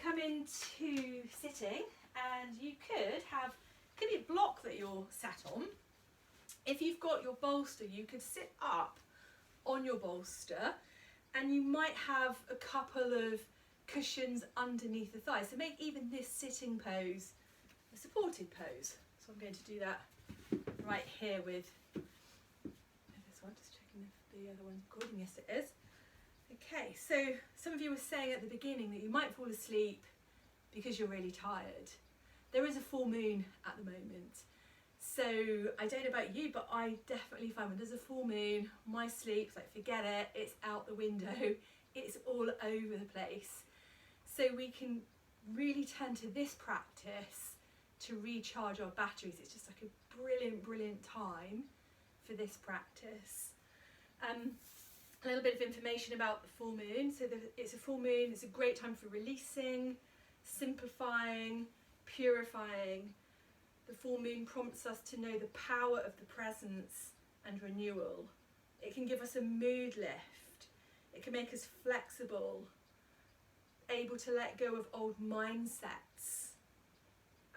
come into sitting, and you could be a block that you're sat on. If you've got your bolster, you could sit up on your bolster, and you might have a couple of cushions underneath the thighs. So make even this sitting pose a supported pose. So I'm going to do that right here with this one, just checking if the other one's recording. Yes, it is. Okay, so some of you were saying at the beginning that you might fall asleep because you're really tired. There is a full moon at the moment. So I don't know about you, but I definitely find when there's a full moon, my sleep's like, forget it, it's out the window, it's all over the place. So we can really turn to this practice to recharge our batteries. It's just like a brilliant, brilliant time for this practice. A little bit of information about the full moon. So it's a full moon, it's a great time for releasing, simplifying, purifying. The full moon prompts us to know the power of the presence and renewal. It can give us a mood lift. It can make us flexible, able to let go of old mindsets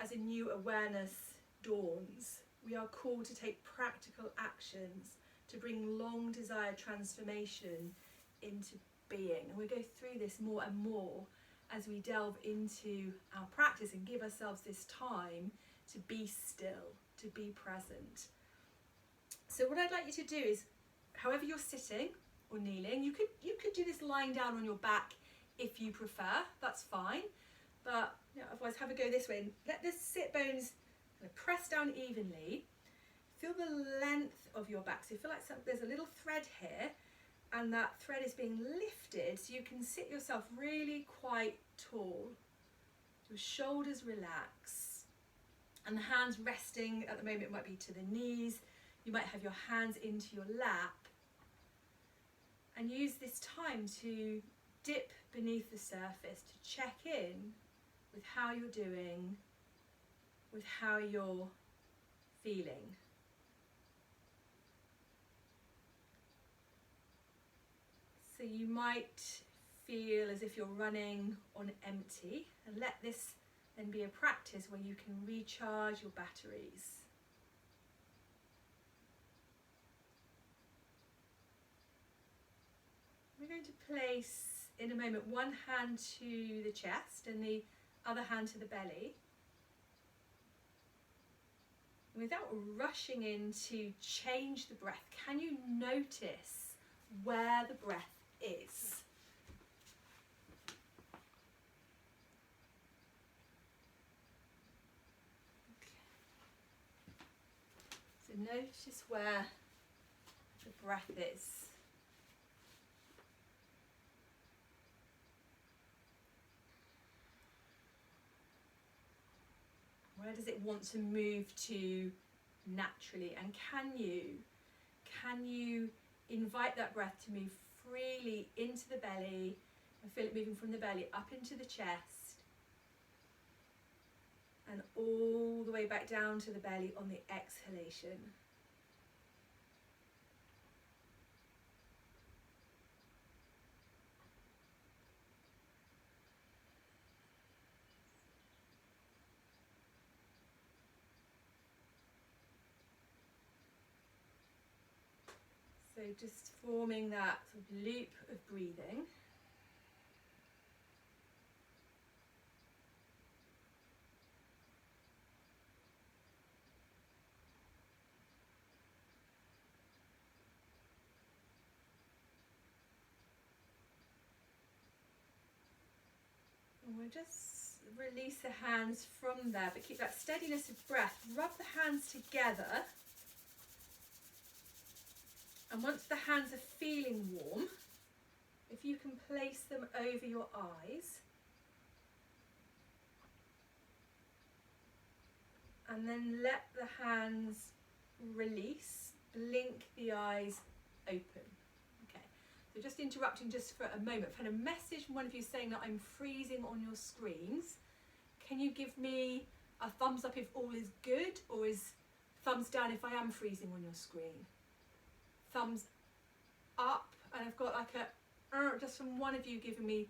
as a new awareness dawns. We are called to take practical actions to bring long desired transformation into being. And we'll go through this more and more as we delve into our practice and give ourselves this time to be still, to be present. So what I'd like you to do is, however you're sitting or kneeling, you could do this lying down on your back if you prefer, that's fine. But otherwise have a go this way, and let the sit bones kind of press down evenly. Feel the length of your back. So you feel like there's a little thread here, and that thread is being lifted so you can sit yourself really quite tall. Your shoulders relax, and the hands resting at the moment might be to the knees. You might have your hands into your lap, and use this time to dip beneath the surface to check in with how you're doing, with how you're feeling. So you might feel as if you're running on empty, and let this then be a practice where you can recharge your batteries. We're going to place in a moment one hand to the chest and the other hand to the belly. Without rushing in to change the breath, can you notice where the breath is? So notice where the breath is. Where does it want to move to naturally? And can you invite that breath to move freely into the belly, and feel it moving from the belly up into the chest and all the way back down to the belly on the exhalation. So just forming that sort of loop of breathing. And we'll just release the hands from there, but keep that steadiness of breath. Rub the hands together. And once the hands are feeling warm, if you can place them over your eyes, and then let the hands release, blink the eyes open. Okay, so just interrupting just for a moment. I've had a message from one of you saying that I'm freezing on your screens. Can you give me a thumbs up if all is good, or is thumbs down if I am freezing on your screen? Thumbs up, and I've got like a just from one of you giving me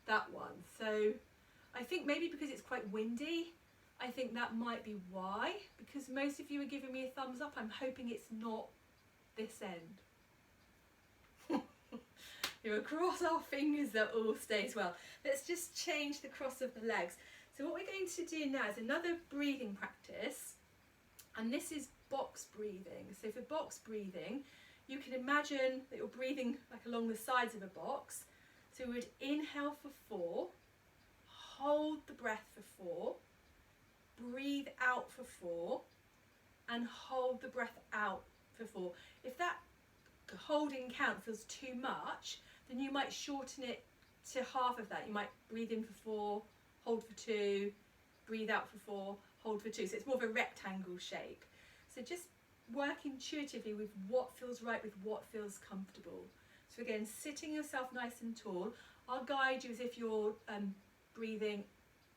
that one. So I think maybe because it's quite windy, I think that might be why, because most of you are giving me a thumbs up. I'm hoping it's not this end. We'll cross our fingers that all stays well. Let's just change the cross of the legs. So what we're going to do now is another breathing practice, and this is box breathing. So for box breathing, you can imagine that you're breathing like along the sides of a box. So we would inhale for 4, hold the breath for 4, breathe out for 4, and hold the breath out for 4. If that holding count feels too much, then you might shorten it to half of that. You might breathe in for 4, hold for 2, breathe out for 4, hold for 2. So it's more of a rectangle shape. So just work intuitively with what feels right, with what feels comfortable. So again, sitting yourself nice and tall. I'll guide you as if you're breathing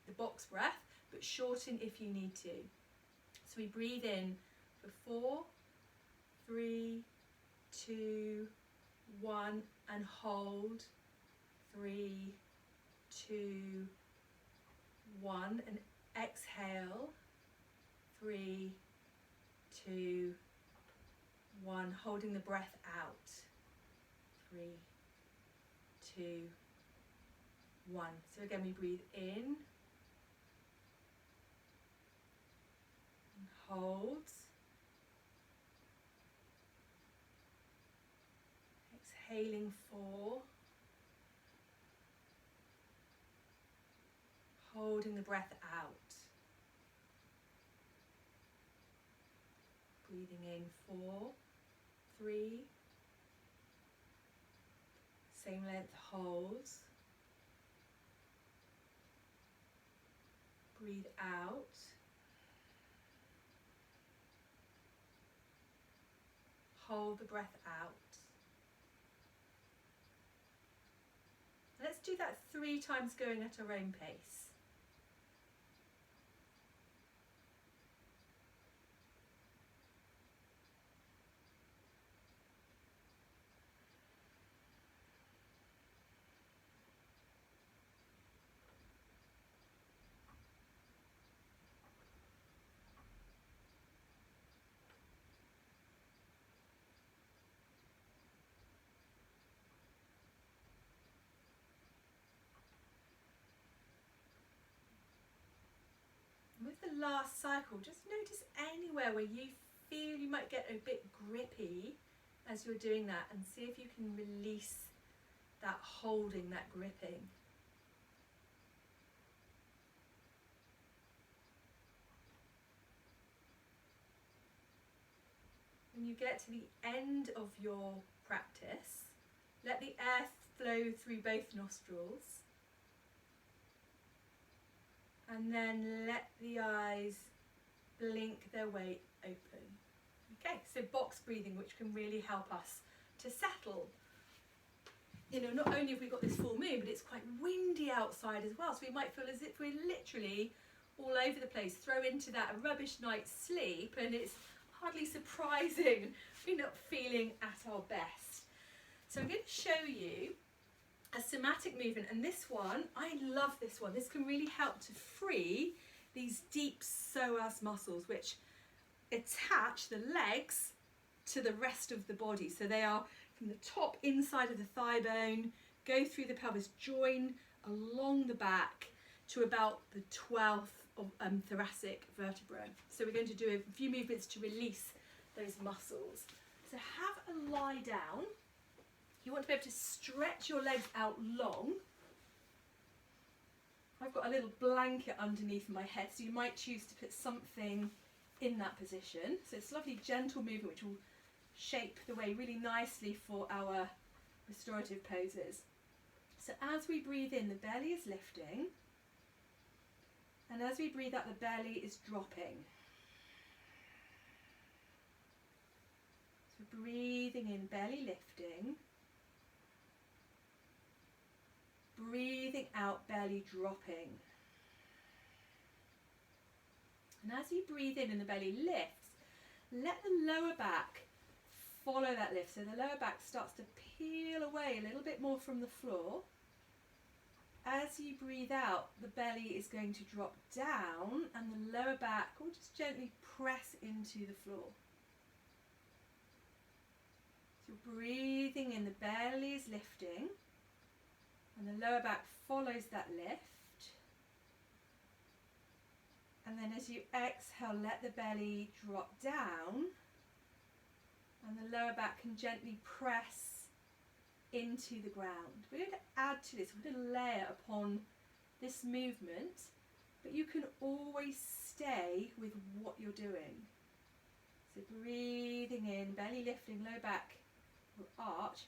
the box breath, but shorten if you need to. So we breathe in for 4, 3, 2, 1, and hold. 3, 2, 1, and exhale. 3, 2, 1, holding the breath out. 3, 2, 1. So again, we breathe in and hold. Exhaling 4. Holding the breath out. Breathing in 4, 3. Same length, hold. Breathe out. Hold the breath out. Let's do that 3 times going at our own pace. With the last cycle, just notice anywhere where you feel you might get a bit grippy as you're doing that, and see if you can release that holding, that gripping. When you get to the end of your practice, let the air flow through both nostrils. And then let the eyes blink their way open. Okay, so box breathing, which can really help us to settle. You know, not only have we got this full moon, but it's quite windy outside as well. So we might feel as if we're literally all over the place. Throw into that a rubbish night's sleep, and it's hardly surprising we're not feeling at our best. So I'm going to show you a somatic movement, and this one, I love this one. This can really help to free these deep psoas muscles, which attach the legs to the rest of the body. So they are from the top inside of the thigh bone, go through the pelvis, join along the back to about the 12th of thoracic vertebra. So we're going to do a few movements to release those muscles. So have a lie down. You want to be able to stretch your legs out long. I've got a little blanket underneath my head, so you might choose to put something in that position. So it's a lovely gentle movement which will shape the way really nicely for our restorative poses. So as we breathe in, the belly is lifting, and as we breathe out, the belly is dropping. So breathing in, belly lifting. Breathing out, belly dropping. And as you breathe in and the belly lifts, let the lower back follow that lift. So the lower back starts to peel away a little bit more from the floor. As you breathe out, the belly is going to drop down and the lower back will just gently press into the floor. So you're breathing in, the belly is lifting and the lower back follows that lift. And then as you exhale, let the belly drop down and the lower back can gently press into the ground. We're going to add to this, we're going to layer upon this movement, but you can always stay with what you're doing. So breathing in, belly lifting, low back will arch.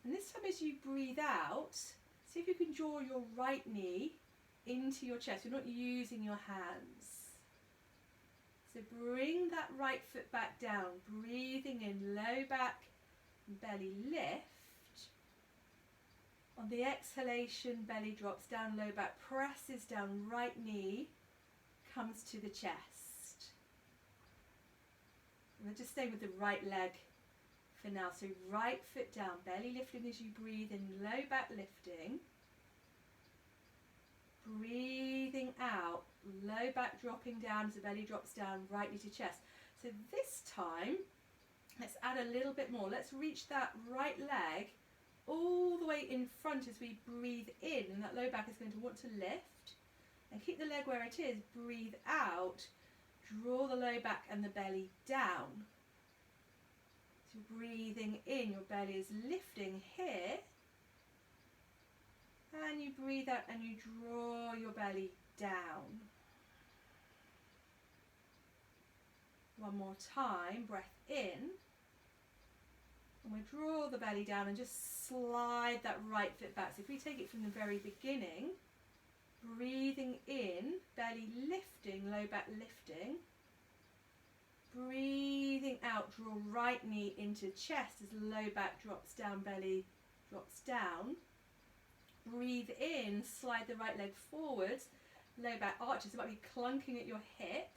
And this time as you breathe out, see if you can draw your right knee into your chest. You're not using your hands. So bring that right foot back down, breathing in, low back, belly lift. On the exhalation, belly drops down, low back presses down, right knee comes to the chest. And then just stay with the right leg for now. So right foot down, belly lifting as you breathe in, low back lifting. Breathing out, low back dropping down as the belly drops down, right knee to chest. So this time, let's add a little bit more. Let's reach that right leg all the way in front as we breathe in, and that low back is going to want to lift. And keep the leg where it is. Breathe out, draw the low back and the belly down. So breathing in, your belly is lifting here. And you breathe out and you draw your belly down. One more time, breath in. And we draw the belly down and just slide that right foot back. So if we take it from the very beginning, breathing in, belly lifting, low back lifting. Breathing out, draw right knee into chest as low back drops down, belly drops down. Breathe in, slide the right leg forwards, low back arches. It might be clunking at your hip.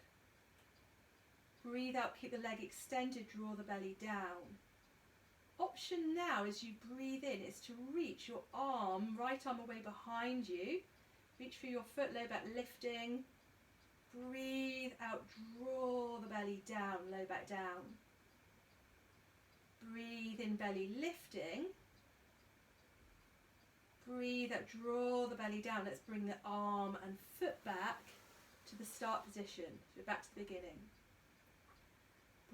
Breathe out, keep the leg extended, draw the belly down. Option now as you breathe in is to reach your arm, right arm away behind you. Reach for your foot, low back lifting. Breathe out, draw the belly down, low back down. Breathe in, belly lifting. Breathe out, draw the belly down. Let's bring the arm and foot back to the start position. So back to the beginning.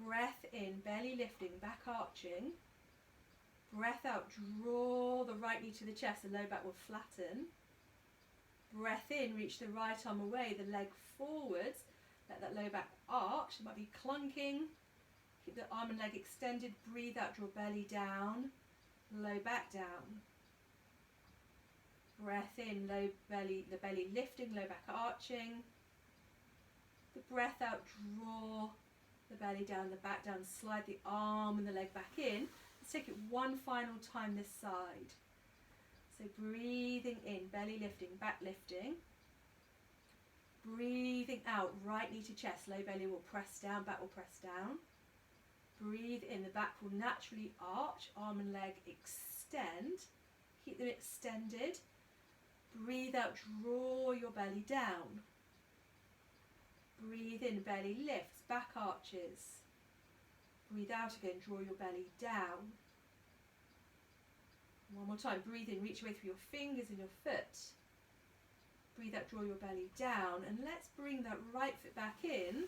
Breath in, belly lifting, back arching. Breath out, draw the right knee to the chest, the low back will flatten. Breath in, reach the right arm away, the leg forwards. Let that low back arch, it might be clunking. Keep the arm and leg extended, breathe out, draw belly down, low back down. Breath in, the belly lifting, low back arching. The breath out, draw the belly down, the back down, slide the arm and the leg back in. Let's take it one final time this side. So breathing in, belly lifting, back lifting. Breathing out, right knee to chest, low belly will press down, back will press down. Breathe in, the back will naturally arch, arm and leg extend. Keep them extended. Breathe out, draw your belly down. Breathe in, belly lifts, back arches. Breathe out again, draw your belly down. One more time, breathe in, reach away through your fingers and your foot. Breathe out, draw your belly down, and let's bring that right foot back in,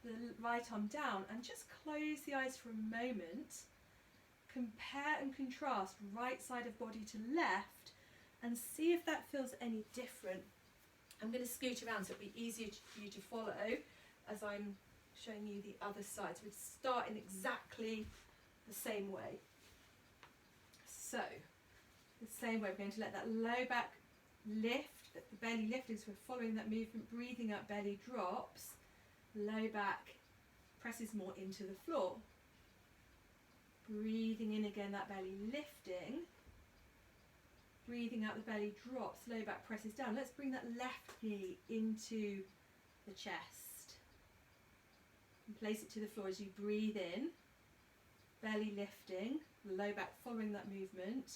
the right arm down, and just close the eyes for a moment. Compare and contrast right side of body to left, and see if that feels any different. I'm going to scoot around so it'll be easier for you to follow as I'm showing you the other side. So we'll start in exactly the same way. So, the same way, we're going to let that low back lift, the belly lift as we're following that movement, breathing out, belly drops, low back presses more into the floor. Breathing in again, that belly lifting. Breathing out, the belly drops, low back presses down. Let's bring that left knee into the chest. And place it to the floor as you breathe in. Belly lifting, low back following that movement.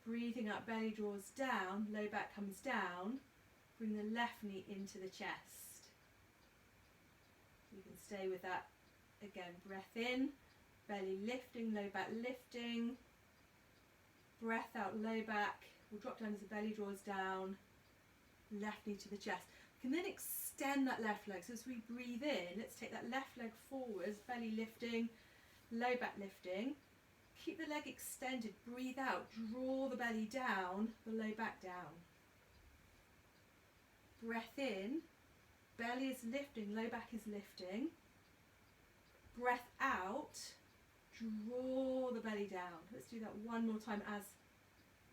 Breathing out, belly draws down, low back comes down. Bring the left knee into the chest. You can stay with that. Again, breath in, belly lifting, low back lifting. Breath out, low back. We'll drop down as the belly draws down. Left knee to the chest. We can then extend that left leg. So as we breathe in, let's take that left leg forwards, belly lifting, low back lifting. Keep the leg extended, breathe out, draw the belly down, the low back down. Breath in, belly is lifting, low back is lifting. Breath out, draw the belly down. Let's do that one more time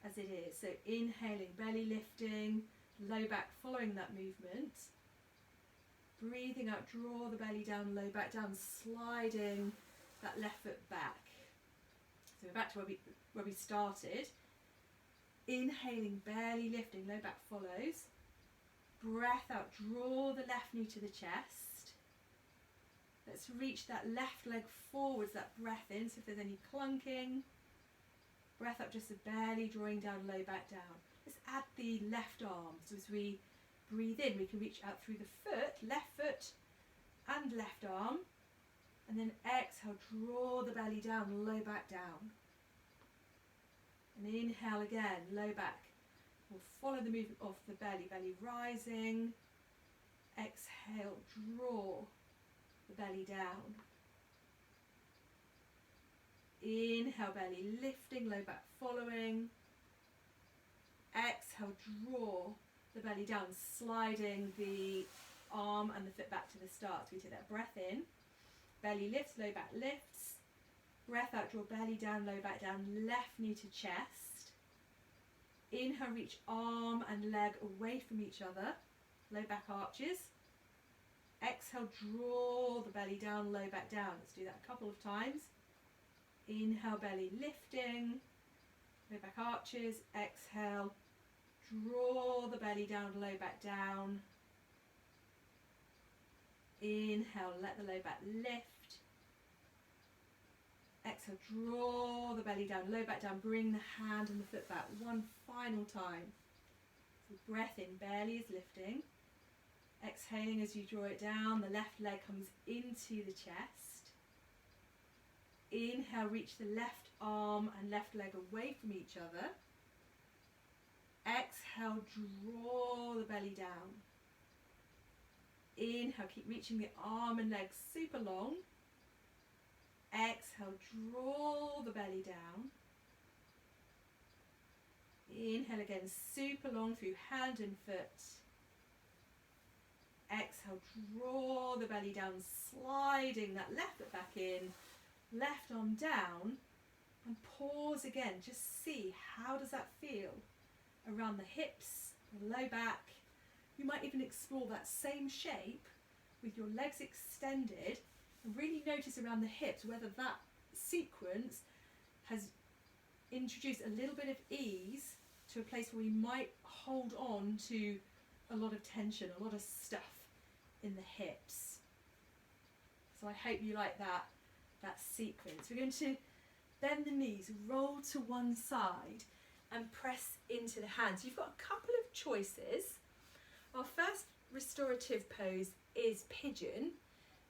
as it is. So inhaling, belly lifting, low back following that movement. Breathing out, draw the belly down, low back down, sliding that left foot back. So we're back to where we started. Inhaling, belly lifting, low back follows. Breath out, draw the left knee to the chest. Let's reach that left leg forwards, that breath in, so if there's any clunking. Breath up, just the belly drawing down, low back down. Let's add the left arm. So as we breathe in, we can reach out through the foot, left foot and left arm. And then exhale, draw the belly down, low back down. And inhale again, low back. We'll follow the movement of the belly, belly rising. Exhale, draw the belly down. Inhale, belly lifting, low back following. Exhale, draw the belly down, sliding the arm and the foot back to the start. So we take that breath in. Belly lifts, low back lifts. Breath out, draw belly down, low back down, left knee to chest. Inhale, reach arm and leg away from each other. Low back arches. Exhale, draw the belly down, low back down. Let's do that a couple of times. Inhale, belly lifting. Low back arches. Exhale, draw the belly down, low back down. Inhale, let the low back lift. Exhale, draw the belly down, low back down. Bring the hand and the foot back one final time. So breath in, belly is lifting. Exhaling as you draw it down, the left leg comes into the chest. Inhale, reach the left arm and left leg away from each other. Exhale, draw the belly down. Inhale, keep reaching the arm and leg super long. Exhale, draw the belly down. Inhale again, super long through hand and foot. Exhale, draw the belly down, sliding that left foot back in, left arm down, and pause again. Just see, how does that feel around the hips, the low back. You might even explore that same shape with your legs extended and really notice around the hips whether that sequence has introduced a little bit of ease to a place where we might hold on to a lot of tension, a lot of stuff in the hips. So I hope you like that sequence. We're going to bend the knees, roll to one side and press into the hands. You've got a couple of choices. Our first restorative pose is pigeon.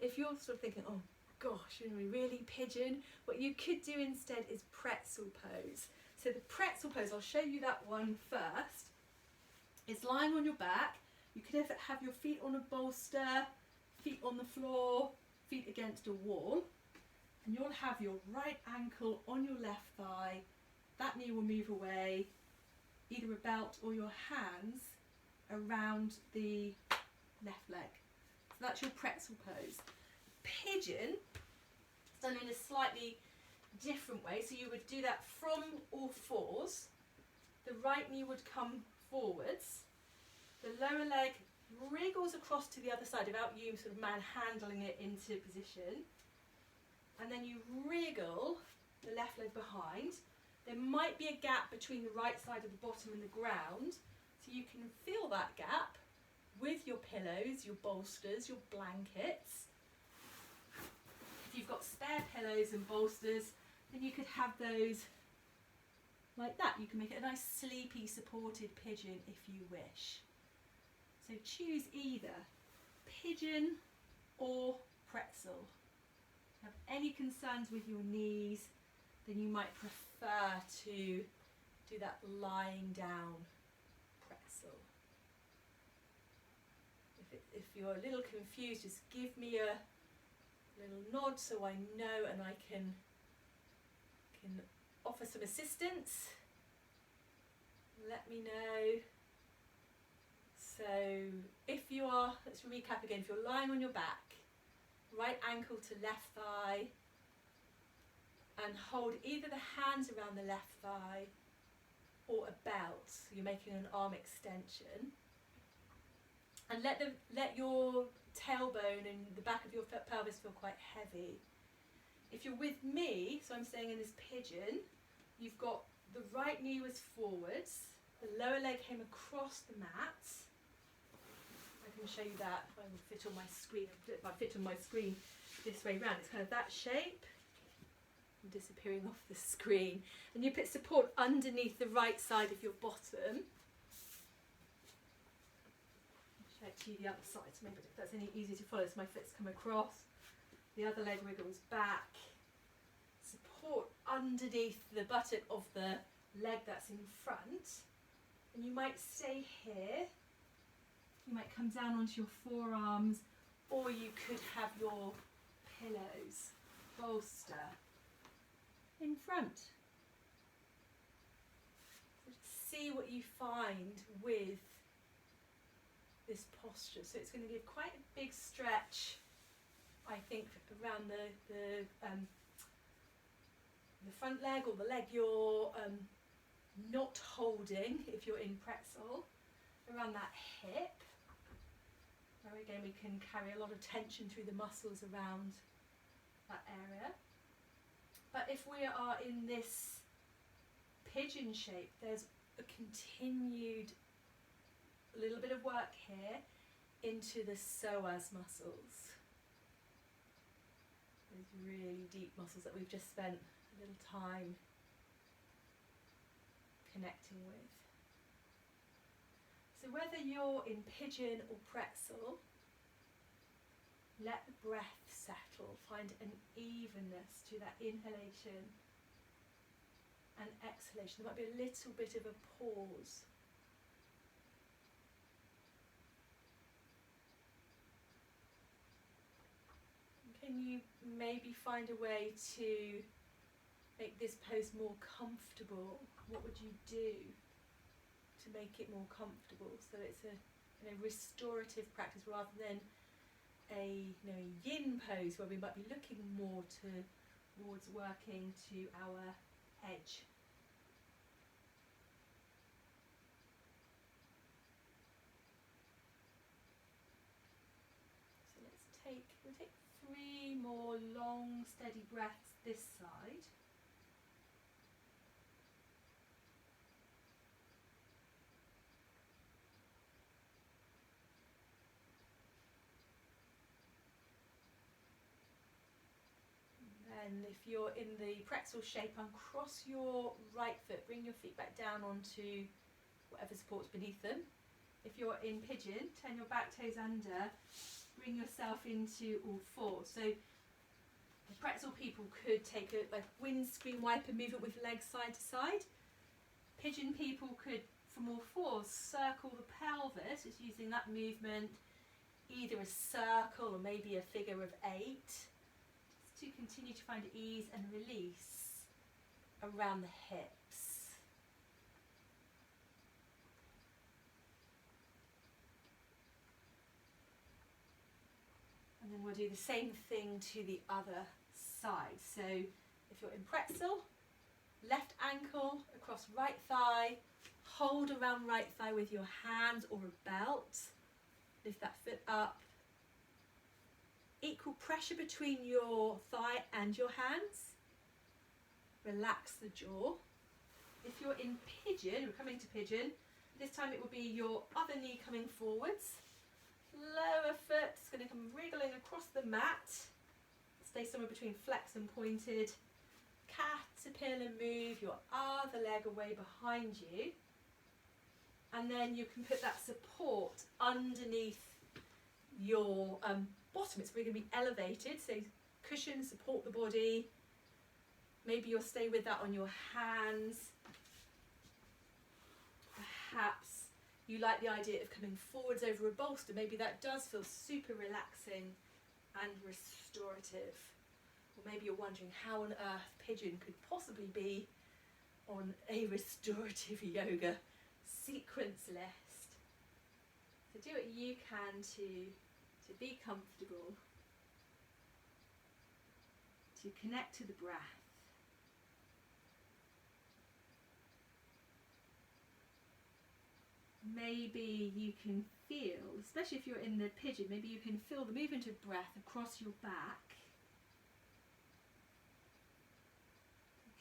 If you're sort of thinking, oh gosh, are we really pigeon? What you could do instead is pretzel pose. So the pretzel pose, I'll show you that one first. It's lying on your back. You could have your feet on a bolster, feet on the floor, feet against a wall. And you'll have your right ankle on your left thigh. That knee will move away, either a belt or your hands around the left leg. So that's your pretzel pose. Pigeon is done in a slightly different way. So you would do that from all fours. The right knee would come forwards. The lower leg wriggles across to the other side without you sort of manhandling it into position. And then you wriggle the left leg behind. There might be a gap between the right side of the bottom and the ground. So you can fill that gap with your pillows, your bolsters, your blankets. If you've got spare pillows and bolsters, then you could have those like that. You can make it a nice sleepy supported pigeon if you wish. So choose either pigeon or pretzel. If you have any concerns with your knees, then you might prefer to do that lying down pretzel. If you're a little confused, just give me a little nod so I know and I can offer some assistance. Let me know. So if you are, let's recap again, if you're lying on your back, right ankle to left thigh, and hold either the hands around the left thigh or a belt, so you're making an arm extension. And let your tailbone and the back of your pelvis feel quite heavy. If you're with me, so I'm staying in this pigeon, you've got the right knee was forwards, the lower leg came across the mat. I can show you that if I will fit on my screen. If I fit on my screen this way round, it's kind of that shape. I'm disappearing off the screen. And you put support underneath the right side of your bottom. Show it to you the other side, so maybe if that's any easier to follow. So my foot's come across, the other leg wiggles back. Support underneath the buttock of the leg that's in front. And you might stay here. You might come down onto your forearms, or you could have your pillows, bolster, in front. So see what you find with this posture. So it's going to give quite a big stretch, I think, around the front leg, or the leg you're not holding if you're in pretzel, around that hip. Where again we can carry a lot of tension through the muscles around that area. But if we are in this pigeon shape, there's a continued little bit of work here into the psoas muscles. Those really deep muscles that we've just spent a little time connecting with. So whether you're in pigeon or pretzel, let the breath settle, find an evenness to that inhalation and exhalation. There might be a little bit of a pause. Can you maybe find a way to make this pose more comfortable? What would you do to make it more comfortable, so it's a restorative practice rather than a yin pose where we might be looking more towards working to our edge. So we'll take 3 more long steady breaths this side. And if you're in the pretzel shape, uncross your right foot, bring your feet back down onto whatever support's beneath them. If you're in pigeon, turn your back toes under, bring yourself into all fours. So the pretzel people could take a windscreen wiper movement with legs side to side. Pigeon people could, from all fours, circle the pelvis, just using that movement, either a circle or maybe a figure of 8. To continue to find ease and release around the hips. And then we'll do the same thing to the other side. So if you're in pretzel, left ankle across right thigh, hold around right thigh with your hands or a belt, lift that foot up. Equal pressure between your thigh and your hands. Relax the jaw. If you're in pigeon, we're coming to pigeon, this time it will be your other knee coming forwards. Lower foot is going to come wriggling across the mat. Stay somewhere between flex and pointed. Cat to pin and move your other leg away behind you. And then you can put that support underneath your bottom. It's really going to be elevated, so cushion, support the body. Maybe you'll stay with that on your hands. Perhaps you like the idea of coming forwards over a bolster. Maybe that does feel super relaxing and restorative. Or maybe you're wondering how on earth pigeon could possibly be on a restorative yoga sequence list. So do what you can to be comfortable, to connect to the breath. Maybe you can feel, especially if you're in the pigeon, maybe you can feel the movement of breath across your back.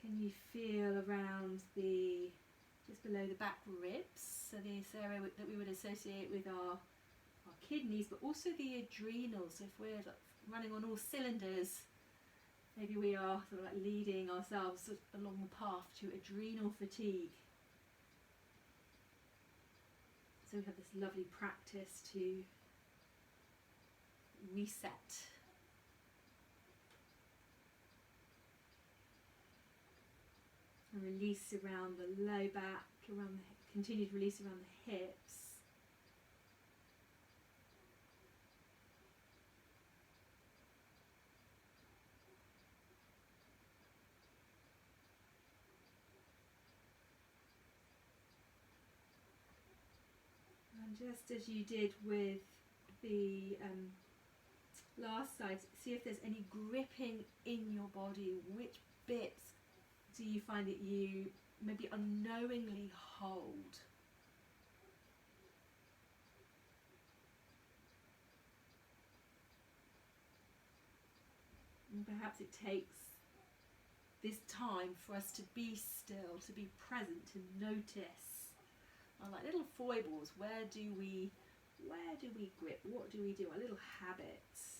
Can you feel around just below the back ribs, so this area that we would associate with our kidneys, but also the adrenals. If we're running on all cylinders, maybe we are sort of like leading ourselves along the path to adrenal fatigue. So we have this lovely practice to reset. And release around the low back, continued release around the hips. And just as you did with the last side, see if there's any gripping in your body. Which bits do you find that you maybe unknowingly hold? And perhaps it takes this time for us to be still, to be present, to notice our like little foibles. Where do we grip? What do we do? Our little habits.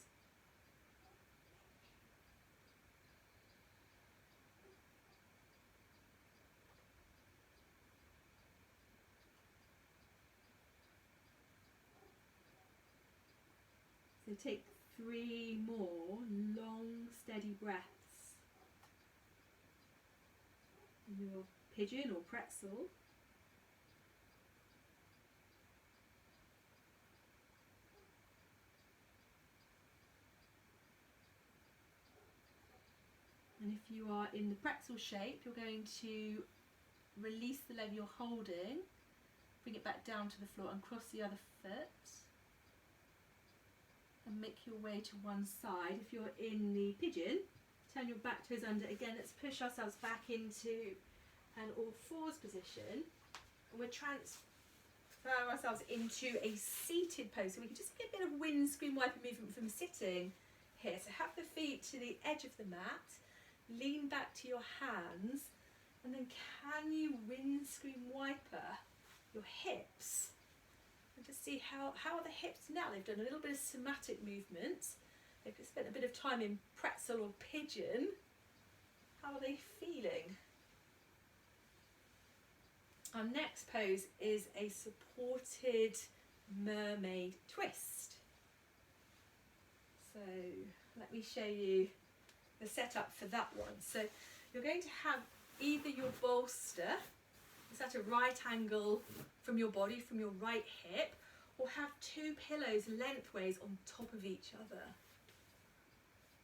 So take 3 more long, steady breaths in your pigeon or pretzel. And if you are in the pretzel shape, you're going to release the leg you're holding, bring it back down to the floor and cross the other foot. And make your way to one side. If you're in the pigeon, turn your back toes under. Again, let's push ourselves back into an all fours position. And we'll transfer ourselves into a seated pose. So we can just get a bit of windscreen wiper movement from sitting here. So have the feet to the edge of the mat. Lean back to your hands. And then can you windscreen wiper your hips? And just see how are the hips now. They've done a little bit of somatic movement. They've spent a bit of time in pretzel or pigeon. How are they feeling? Our next pose is a supported mermaid twist. So let me show you the setup for that one. So you're going to have either your bolster, it's at a right angle from your body, from your right hip, or have 2 pillows lengthways on top of each other.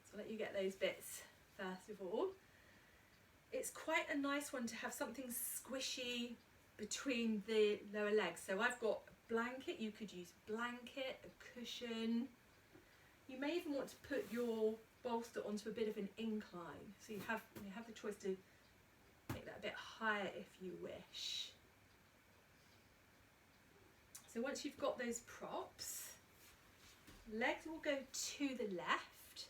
So I'll let you get those bits first of all. It's quite a nice one to have something squishy between the lower legs. So I've got a blanket, you could use blanket, a cushion. You may even want to put your bolster onto a bit of an incline. So you have the choice to make that a bit higher if you wish. So once you've got those props, legs will go to the left,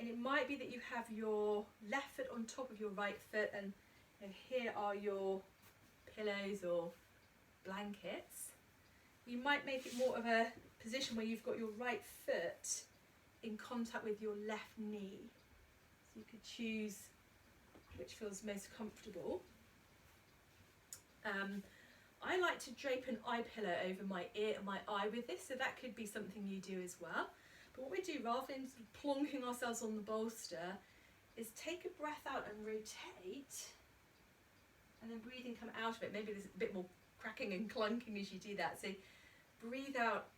and it might be that you have your left foot on top of your right foot, and here are your pillows or blankets. You might make it more of a position where you've got your right foot in contact with your left knee. So you could choose which feels most comfortable. I like to drape an eye pillow over my ear and my eye with this, so that could be something you do as well. But what we do, rather than sort of plonking ourselves on the bolster, is take a breath out and rotate, and then breathing come out of it. Maybe there's a bit more cracking and clunking as you do that. So breathe out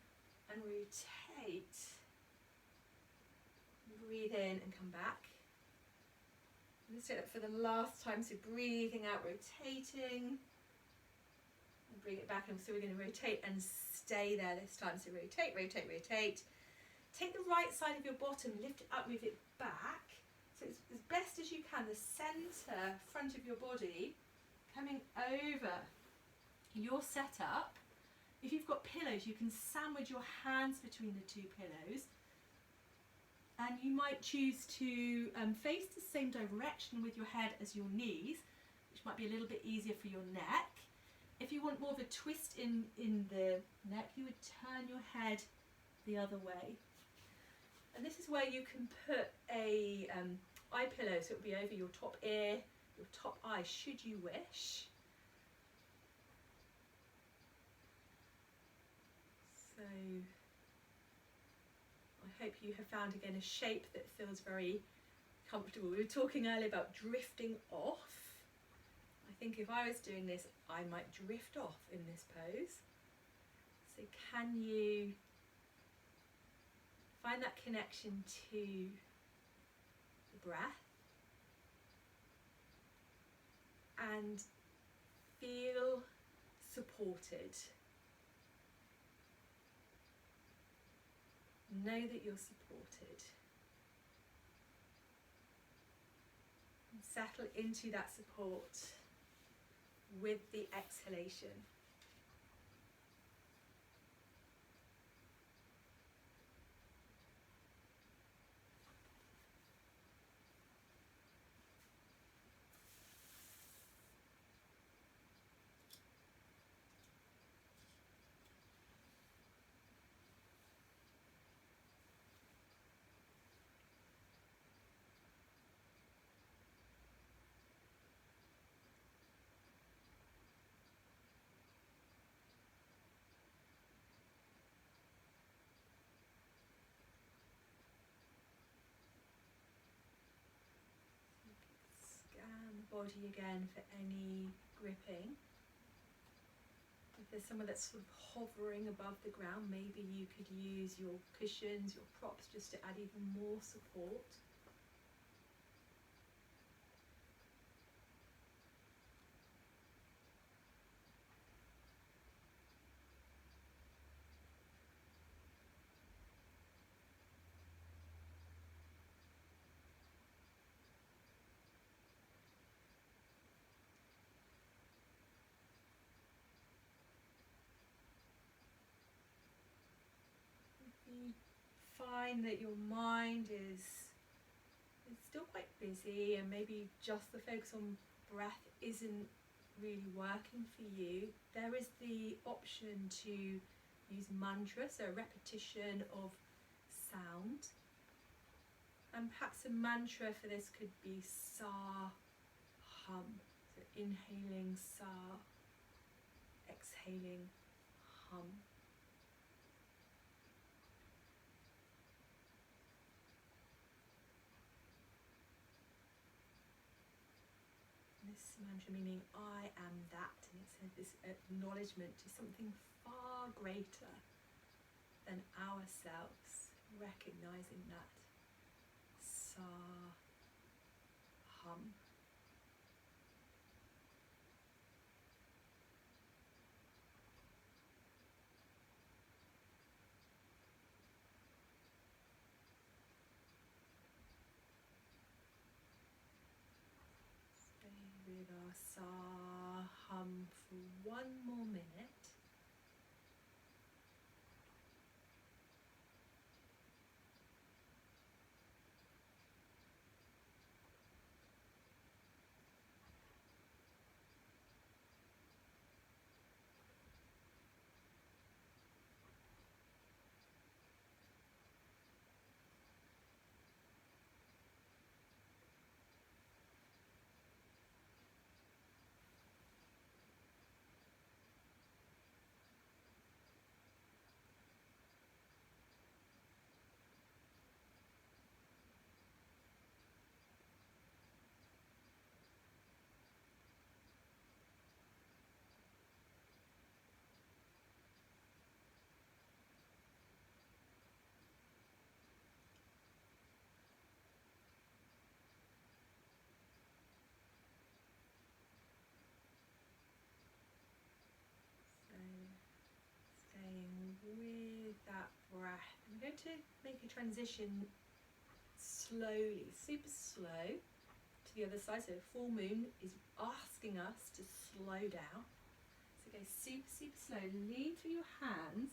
and rotate. Breathe in and come back. Let's do that for the last time. So breathing out, rotating. And bring it back. And so we're going to rotate and stay there this time. So rotate, rotate, rotate. Take the right side of your bottom, lift it up, move it back. So it's as best as you can, the centre front of your body coming over your setup. If you've got pillows, you can sandwich your hands between the two pillows. And you might choose to face the same direction with your head as your knees, which might be a little bit easier for your neck. If you want more of a twist in the neck, you would turn your head the other way. And this is where you can put a eye pillow, so it will be over your top ear, your top eye, should you wish. So I hope you have found again a shape that feels very comfortable. We were talking earlier about drifting off. I think if I was doing this, I might drift off in this pose. So can you find that connection to the breath and feel supported. Know that you're supported. And settle into that support with the exhalation. Body again for any gripping. If there's someone that's sort of hovering above the ground, maybe you could use your cushions, your props, just to add even more support. You find that your mind is still quite busy, and maybe just the focus on breath isn't really working for you, there is the option to use mantra, so a repetition of sound. And perhaps a mantra for this could be sa, hum. So inhaling sa, exhaling hum. This mantra meaning I am that, and it's this acknowledgement to something far greater than ourselves, recognizing that. Sa, hum. With our sa, hum for one more minute. breath. I'm going to make a transition slowly, super slow, to the other side. So full moon is asking us to slow down. So go super, super slow. Lean through your hands,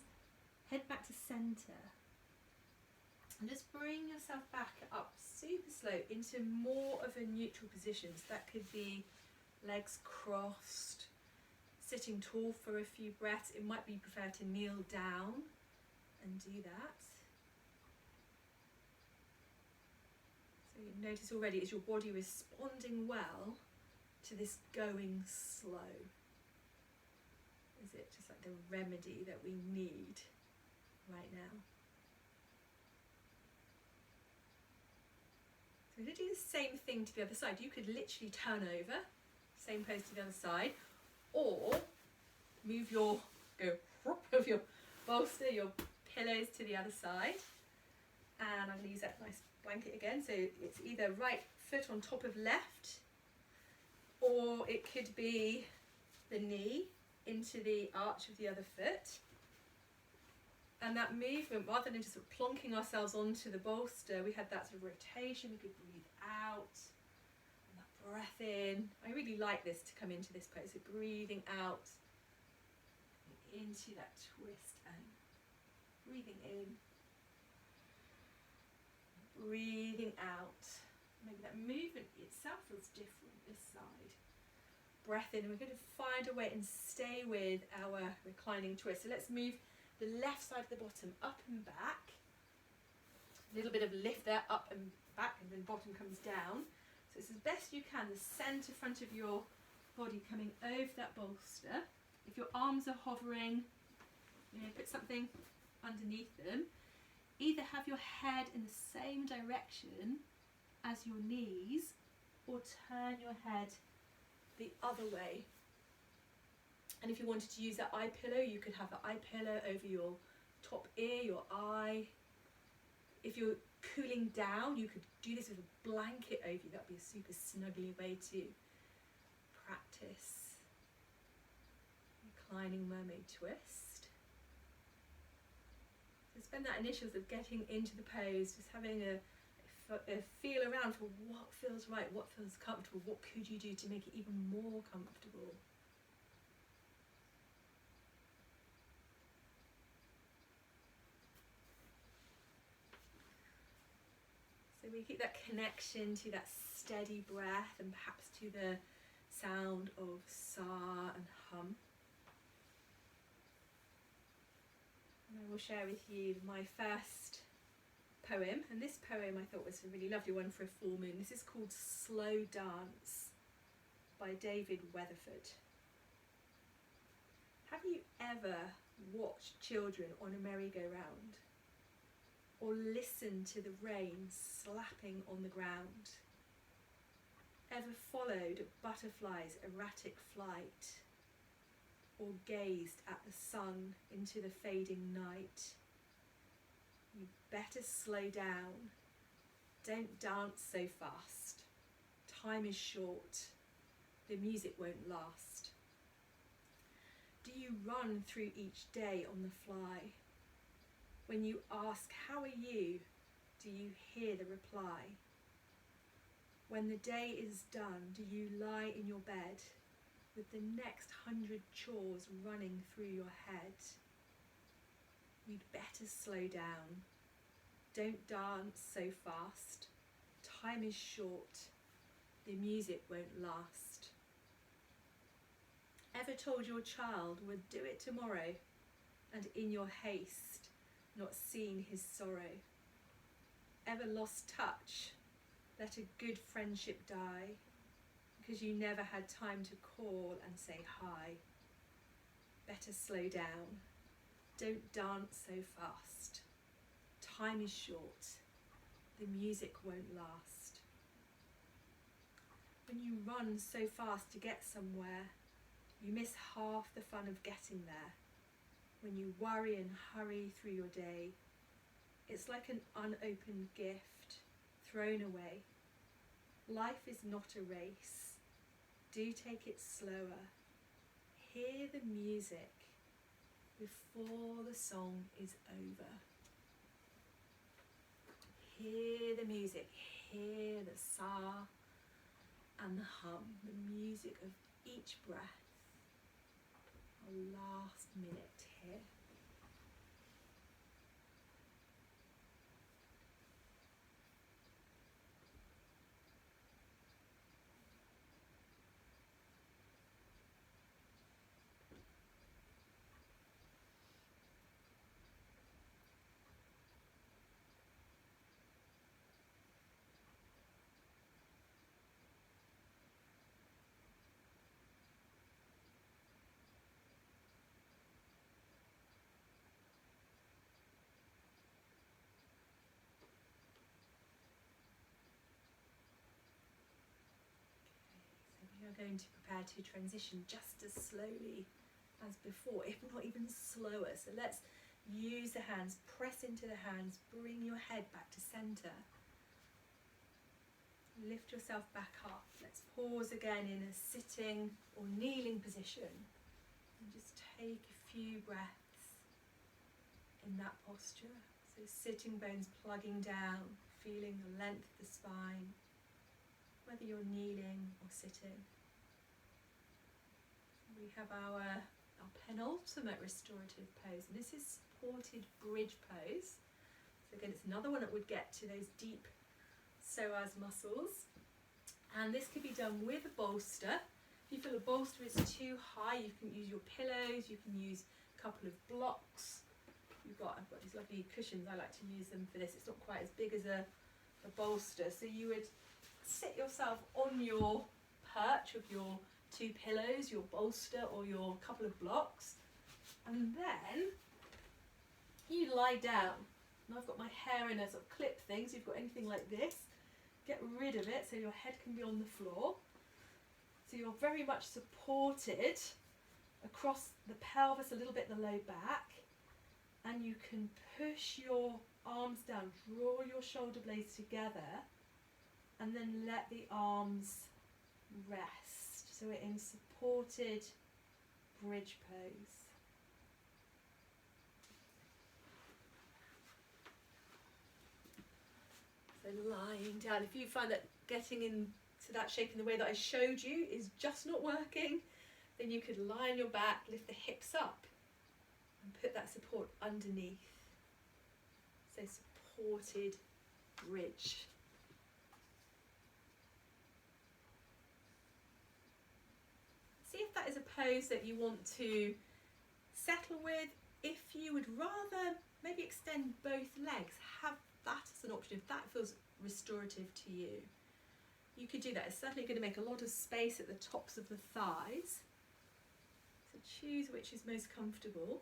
head back to centre. And just bring yourself back up super slow into more of a neutral position. So that could be legs crossed, sitting tall for a few breaths. It might be preferred to kneel down and do that. So you notice already, is your body responding well to this going slow? Is it just like the remedy that we need right now? So we're going to do the same thing to the other side. You could literally turn over, same pose to the other side, or move your, of your bolster, your pillows to the other side. And I'm going to use that nice blanket again. So it's either right foot on top of left, or it could be the knee into the arch of the other foot. And that movement, rather than just sort of plonking ourselves onto the bolster, we had that sort of rotation. We could breathe out and that breath in. I really like this to come into this pose. So breathing out into that twist and breathing in, breathing out. Maybe that movement itself feels different this side. Breath in, and we're going to find a way and stay with our reclining twist. So let's move the left side of the bottom up and back. A little bit of lift there, up and back, and then bottom comes down. So it's as best you can, the centre front of your body coming over that bolster. If your arms are hovering, put something underneath them. Either have your head in the same direction as your knees, or turn your head the other way. And if you wanted to use that eye pillow, you could have the eye pillow over your top ear, your eye. If you're cooling down, you could do this with a blanket over you. That would be a super snuggly way to practice reclining mermaid twist. So spend that initial of getting into the pose, just having a feel around for what feels right, what feels comfortable, what could you do to make it even more comfortable. So we keep that connection to that steady breath and perhaps to the sound of sa and hum. And I will share with you my first poem, and this poem I thought was a really lovely one for a full moon. This is called Slow Dance by David Weatherford. Have you ever watched children on a merry-go-round? Or listened to the rain slapping on the ground? Ever followed a butterfly's erratic flight? Or gazed at the sun into the fading night? You better slow down. Don't dance so fast. Time is short. The music won't last. Do you run through each day on the fly? When you ask, how are you, do you hear the reply? When the day is done, do you lie in your bed with the next 100 chores running through your head? You'd better slow down. Don't dance so fast. Time is short. The music won't last. Ever told your child would do it tomorrow, and in your haste, not seen his sorrow? Ever lost touch, let a good friendship die, because you never had time to call and say hi? Better slow down. Don't dance so fast. Time is short. The music won't last. When you run so fast to get somewhere, you miss half the fun of getting there. When you worry and hurry through your day, it's like an unopened gift thrown away. Life is not a race. Do take it slower. Hear the music before the song is over. hear the music, hear the sa and the hum, the music of each breath. Our last minute here. We are going to prepare to transition just as slowly as before, if not even slower. So let's use the hands, press into the hands, bring your head back to center. Lift yourself back up. Let's pause again in a sitting or kneeling position and just take a few breaths in that posture. So sitting bones plugging down, feeling the length of the spine, whether you're kneeling or sitting. We have our penultimate restorative pose, and this is supported bridge pose. So again, it's another one that would get to those deep psoas muscles, and this could be done with a bolster. If you feel a bolster is too high, you can use your pillows, you can use a couple of blocks. I've got these lovely cushions, I like to use them for this. It's not quite as big as a bolster, so you would sit yourself on your perch of your two pillows, your bolster or your couple of blocks, and then you lie down. And I've got my hair in a sort of clip thing, so you've got anything like this, get rid of it so your head can be on the floor. So you're very much supported across the pelvis, a little bit the low back, and you can push your arms down, draw your shoulder blades together, and then let the arms rest. So we're in supported bridge pose. So lying down, if you find that getting into that shape in the way that I showed you is just not working, then you could lie on your back, lift the hips up and put that support underneath. So supported bridge. See if that is a pose that you want to settle with. If you would rather maybe extend both legs, have that as an option if that feels restorative to you. You could do that. It's certainly going to make a lot of space at the tops of the thighs. So choose which is most comfortable.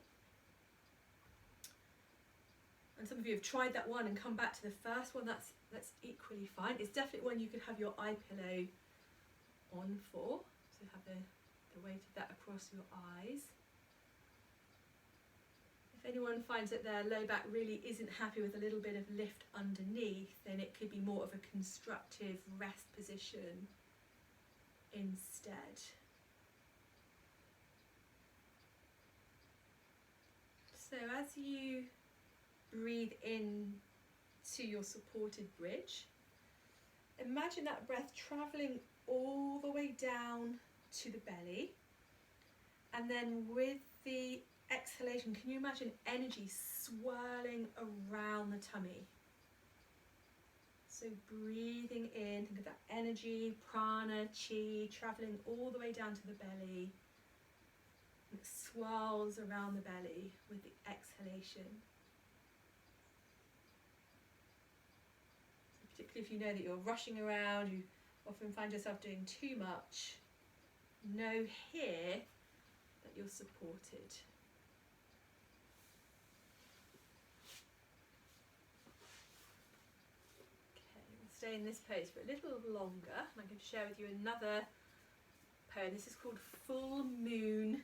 And some of you have tried that one and come back to the first one. That's equally fine. It's definitely one you could have your eye pillow on for. So have the weight of that across your eyes. If anyone finds that their low back really isn't happy with a little bit of lift underneath, then it could be more of a constructive rest position instead. So as you breathe in to your supported bridge, imagine that breath travelling all the way down to the belly, and then with the exhalation, can you imagine energy swirling around the tummy? So breathing in, think of that energy, prana, chi, travelling all the way down to the belly. And it swirls around the belly with the exhalation. So particularly if you know that you're rushing around, you often find yourself doing too much, know here that you're supported. Stay in this pose for a little longer, and I'm going to share with you another poem. This is called Full Moon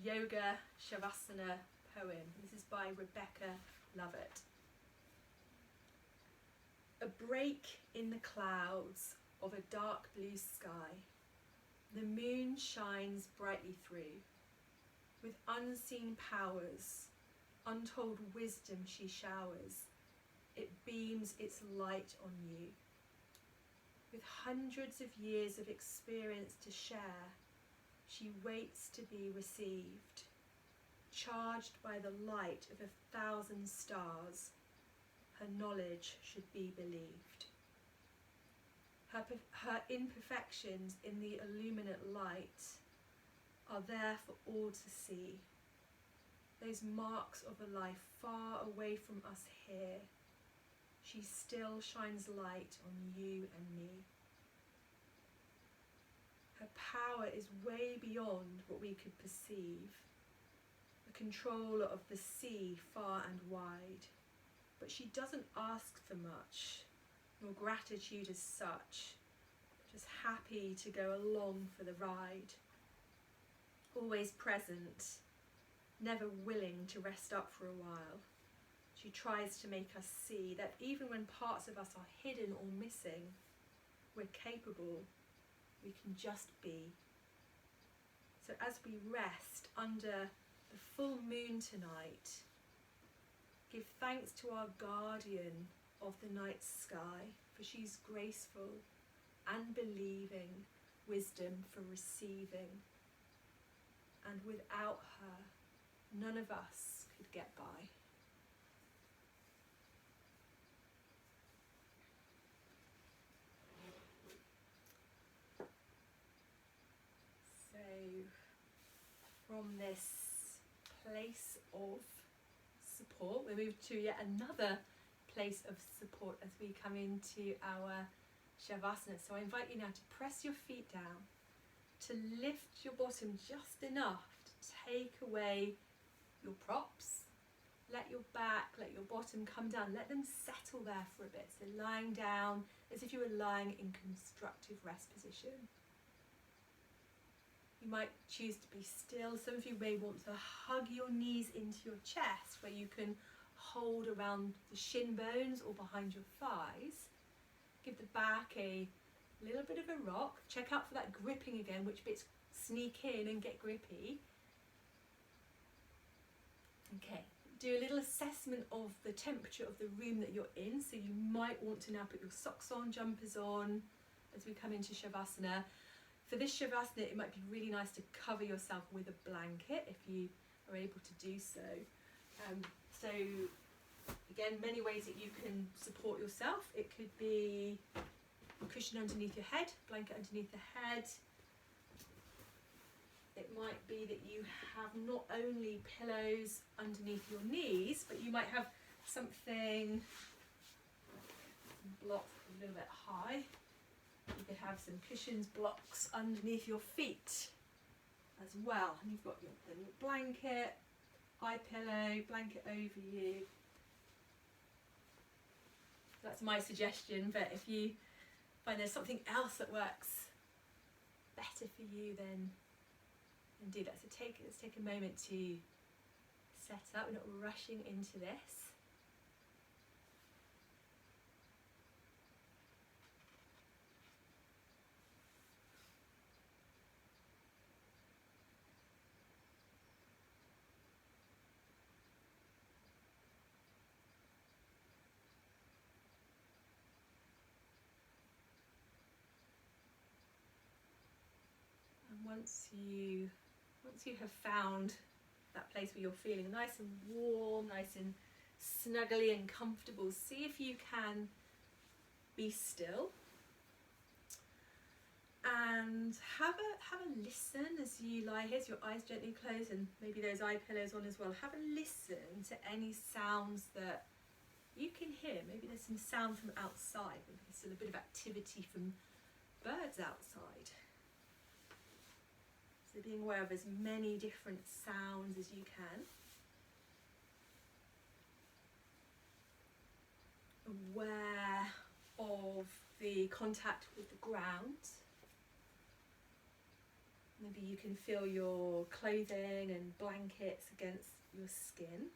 Yoga Shavasana poem. This is by Rebecca Lovett. A break in the clouds of a dark blue sky. The moon shines brightly through. With unseen powers, untold wisdom she showers. it beams its light on you. With hundreds of years of experience to share, she waits to be received, charged by the light of 1,000 stars. Her knowledge should be believed. Her imperfections in the illuminate light are there for all to see. Those marks of a life far away from us here, she still shines light on you and me. Her power is way beyond what we could perceive, the controller of the sea far and wide. But she doesn't ask for much, nor gratitude as such, just happy to go along for the ride. Always present, never willing to rest up for a while. She tries to make us see that even when parts of us are hidden or missing, we're capable, we can just be. So as we rest under the full moon tonight, give thanks to our guardian of the night sky, for she's graceful and believing, wisdom for receiving. And without her, none of us could get by. So, from this place of support, we move to yet another place of support as we come into our Shavasana. So I invite you now to press your feet down, to lift your bottom just enough to take away your props. Let your back, let your bottom come down, let them settle there for a bit. So lying down as if you were lying in constructive rest position. You might choose to be still. Some of you may want to hug your knees into your chest, where you can hold around the shin bones or behind your thighs. Give the back a little bit of a rock. Check out for that gripping again, which bits sneak in and get grippy. Okay, do a little assessment of the temperature of the room that you're in. So you might want to now put your socks on, jumpers on, as we come into Shavasana. For this Shavasana, it might be really nice to cover yourself with a blanket if you are able to do so. So again, many ways that you can support yourself. It could be a cushion underneath your head, blanket underneath the head. It might be that you have not only pillows underneath your knees, but you might have something blocked a little bit high. You could have some cushions, blocks underneath your feet as well. And you've got your blanket, eye pillow, blanket over you. That's my suggestion, but if you find there's something else that works better for you, then do that. So let's take a moment to set up. We're not rushing into this. Once you have found that place where you're feeling nice and warm, nice and snuggly and comfortable, see if you can be still and have a listen as you lie here. So your eyes gently closed and maybe those eye pillows on as well. Have a listen to any sounds that you can hear. Maybe there's some sound from outside. Maybe there's still a bit of activity from birds outside. So being aware of as many different sounds as you can. Aware of the contact with the ground. Maybe you can feel your clothing and blankets against your skin.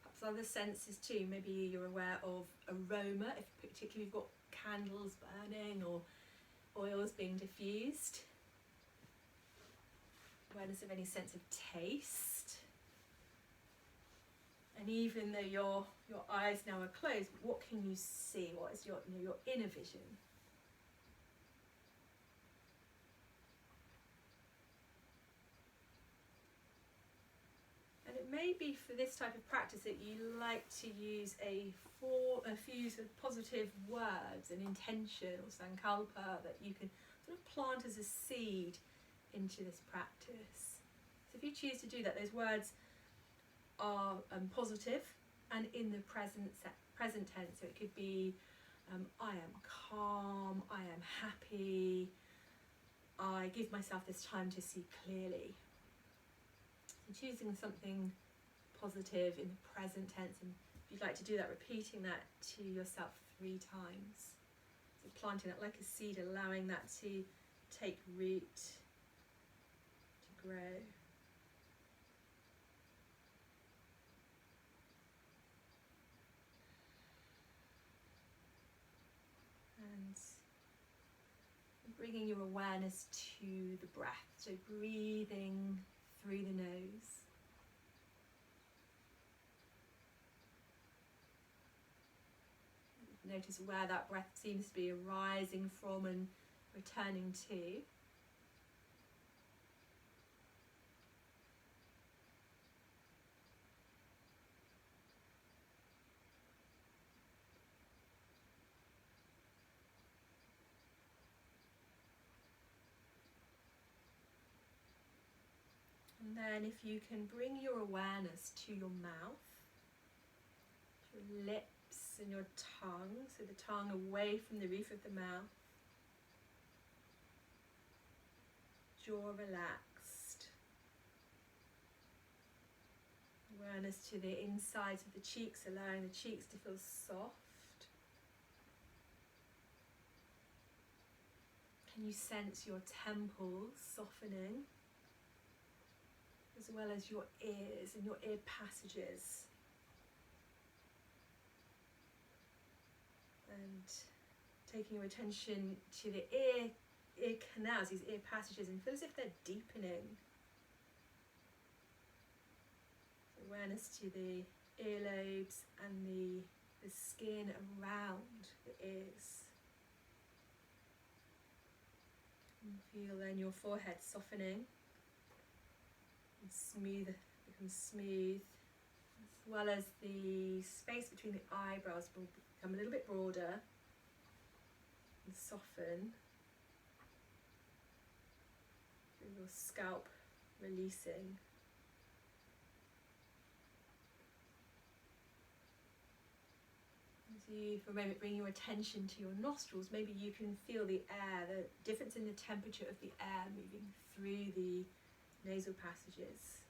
Perhaps other senses too. Maybe you're aware of aroma, if particularly you've got candles burning or oils being diffused. Awareness of any sense of taste. And even though your eyes now are closed, what can you see? What is your inner vision? And it may be for this type of practice that you like to use a fuse of positive words, an intention or sankalpa that you can sort of plant as a seed into this practice. So if you choose to do that, those words are positive and in the present tense. So it could be I am calm, I am happy, I give myself this time to see clearly. So choosing something positive in the present tense, and if you'd like to do that, repeating that to yourself 3 times. So planting it like a seed, allowing that to take root, to grow. And bringing your awareness to the breath, so breathing through the nose. Notice where that breath seems to be arising from and returning to. And then if you can bring your awareness to your mouth, your lips and your tongue, so the tongue away from the roof of the mouth, jaw relaxed, awareness to the insides of the cheeks, allowing the cheeks to feel soft. Can you sense your temples softening, as well as your ears and your ear passages? And taking your attention to the ear canals, these ear passages, and feel as if they're deepening. Awareness to the earlobes and the skin around the ears. And feel then your forehead softening and becomes smooth, as well as the space between the eyebrows will become a little bit broader and soften. Feel your scalp releasing. As you, for a moment, bring your attention to your nostrils, maybe you can feel the air, the difference in the temperature of the air moving through the nasal passages.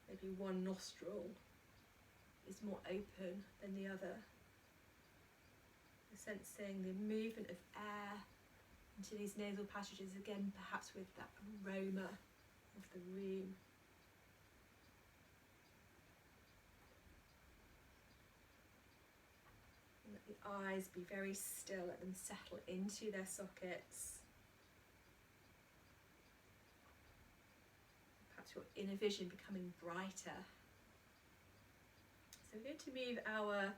Maybe one nostril is more open than the other. You're sensing the movement of air into these nasal passages, again perhaps with that aroma of the room. And let the eyes be very still, let them settle into their sockets. Perhaps your inner vision becoming brighter. So we're going to move our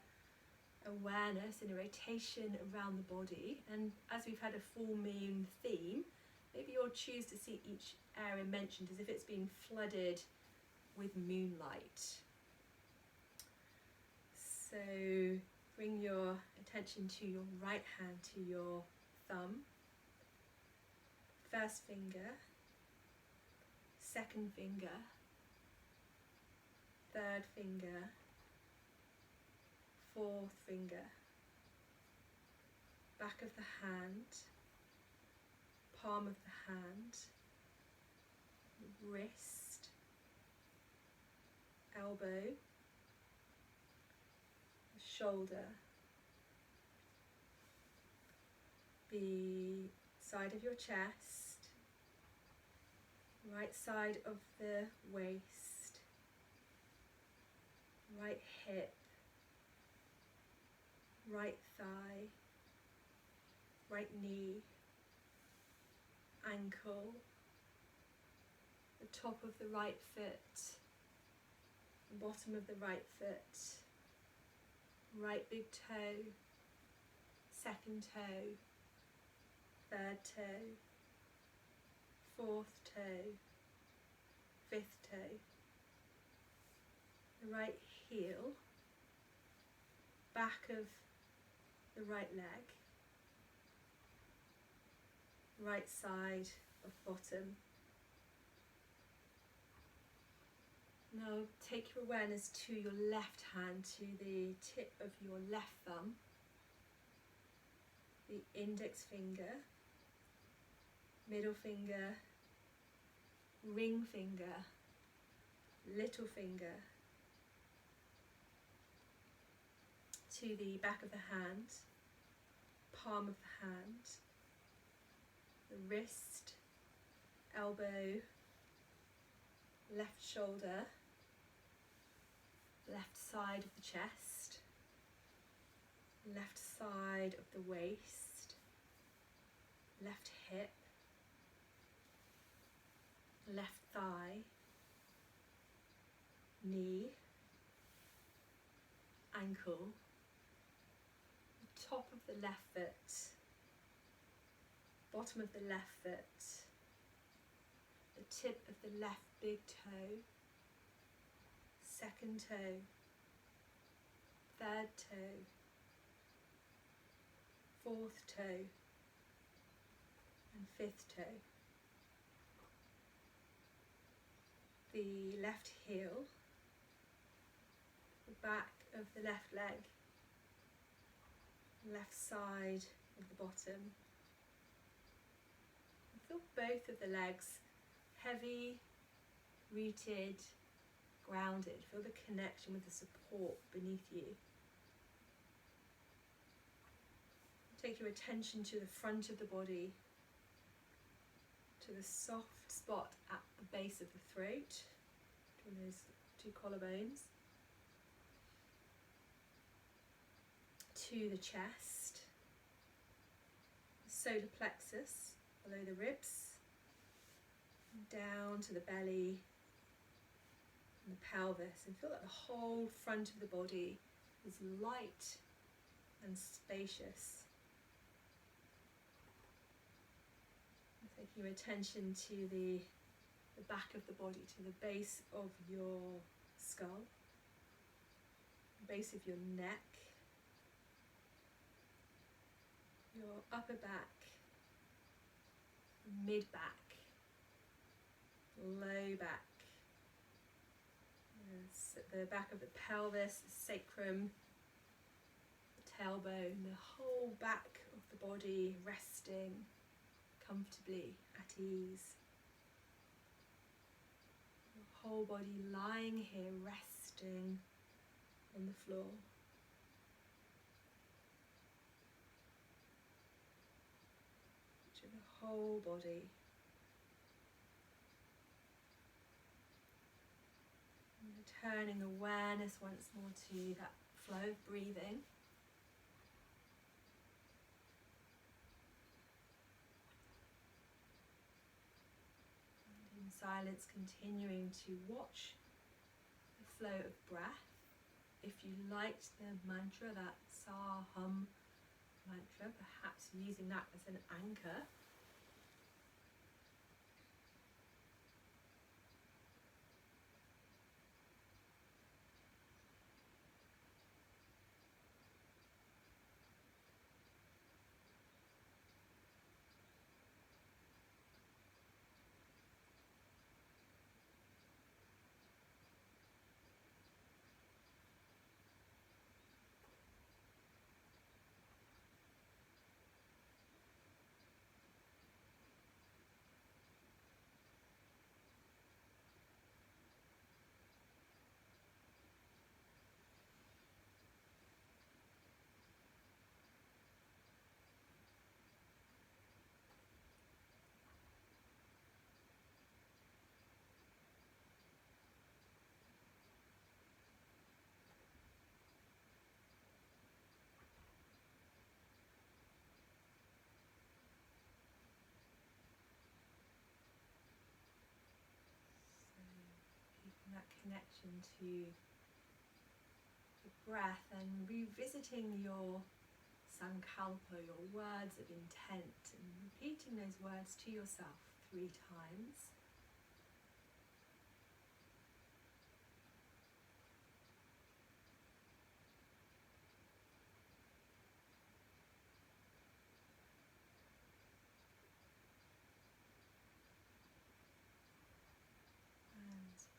awareness in a rotation around the body, and as we've had a full moon theme, maybe you'll choose to see each area mentioned as if it's being flooded with moonlight. So bring your attention to your right hand, to your thumb, first finger, second finger, third finger, fourth finger, back of the hand, palm of the hand, wrist, elbow, shoulder, the side of your chest, right side of the waist, right hip, right thigh, right knee, ankle, the top of the right foot, the bottom of the right foot, right big toe, second toe, third toe, fourth toe, fifth toe, the right heel, back of the right leg, right side of bottom. Now take your awareness to your left hand, to the tip of your left thumb, the index finger, middle finger, ring finger, little finger, to the back of the hand, palm of the hand, the wrist, elbow, left shoulder, left side of the chest, left side of the waist, left hip, left thigh, knee, ankle, top of the left foot, bottom of the left foot, the tip of the left big toe, second toe, third toe, fourth toe, and fifth toe. The left heel, the back of the left leg, left side of the bottom. Feel both of the legs heavy, rooted, grounded. Feel the connection with the support beneath you. Take your attention to the front of the body, to the soft spot at the base of the throat, between those two collarbones, to the chest, the solar plexus below the ribs, down to the belly and the pelvis, and feel that the whole front of the body is light and spacious. Taking your attention to the back of the body, to the base of your skull, the base of your neck, your upper back, mid back, low back, the back of the pelvis, the sacrum, the tailbone, the whole back of the body resting comfortably at ease. The whole body lying here resting on the floor. To the whole body. And returning awareness once more to that flow of breathing. In silence, continuing to watch the flow of breath. If you liked the mantra, that sa hum mantra, perhaps using that as an anchor. connection to the breath and revisiting your sankalpa, your words of intent, and repeating those words to yourself 3 times.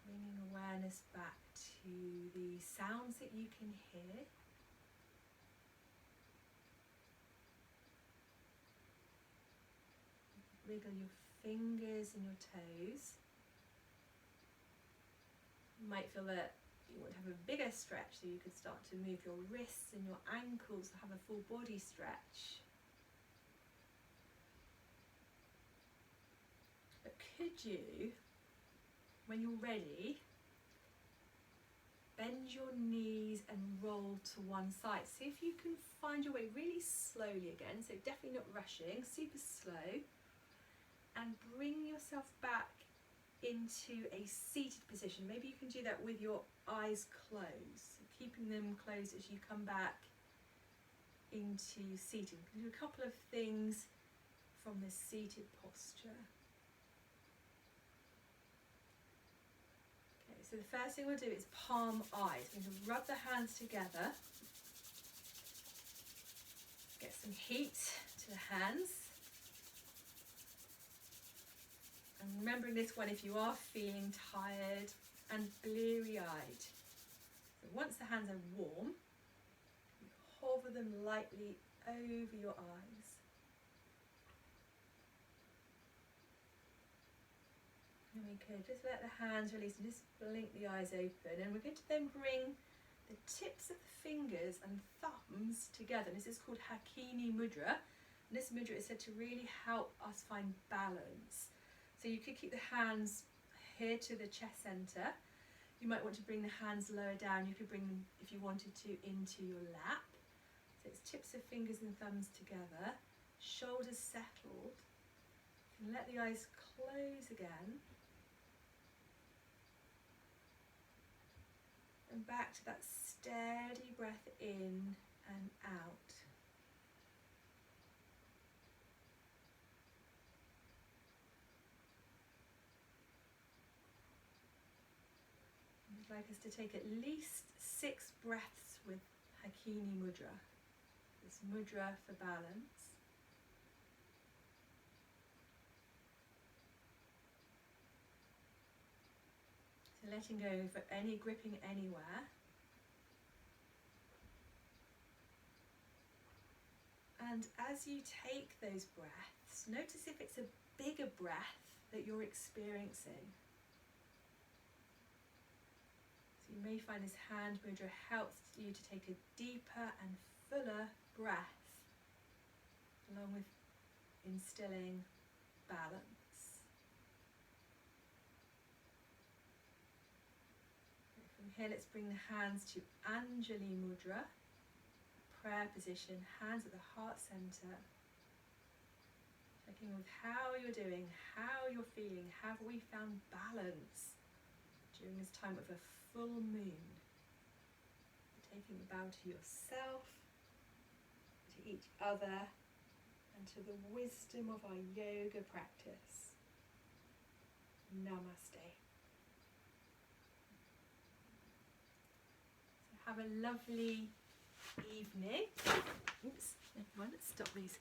Bringing awareness back to the sounds that you can hear. Wiggle your fingers and your toes. You might feel that you want to have a bigger stretch, so you could start to move your wrists and your ankles to have a full body stretch. But could you, when you're ready, bend your knees and roll to one side. See if you can find your way really slowly again, so definitely not rushing, super slow. And bring yourself back into a seated position. Maybe you can do that with your eyes closed, so keeping them closed as you come back into seated. You can do a couple of things from this seated posture. So the first thing we'll do is palm eyes. We're going to rub the hands together. Get some heat to the hands. And remembering this one if you are feeling tired and bleary-eyed. So once the hands are warm, you hover them lightly over your eyes. And we could just let the hands release and just blink the eyes open, and we're going to then bring the tips of the fingers and thumbs together. This is called Hakini Mudra, and this mudra is said to really help us find balance. So you could keep the hands here to the chest center. You might want to bring the hands lower down. You could bring them, if you wanted to, into your lap. So it's tips of fingers and thumbs together, shoulders settled. You can let the eyes close again. And back to that steady breath in and out. I'd like us to take at least 6 breaths with Hakini Mudra, this mudra for balance. So letting go for any gripping anywhere. And as you take those breaths, notice if it's a bigger breath that you're experiencing. So you may find this hand mudra helps you to take a deeper and fuller breath, along with instilling balance. From here, let's bring the hands to Anjali Mudra, prayer position, hands at the heart center. Checking with how you're doing, how you're feeling. Have we found balance during this time of a full moon? Taking a bow to yourself, to each other, and to the wisdom of our yoga practice. Namaste. So have a lovely evening. Oops, never mind, let's stop these.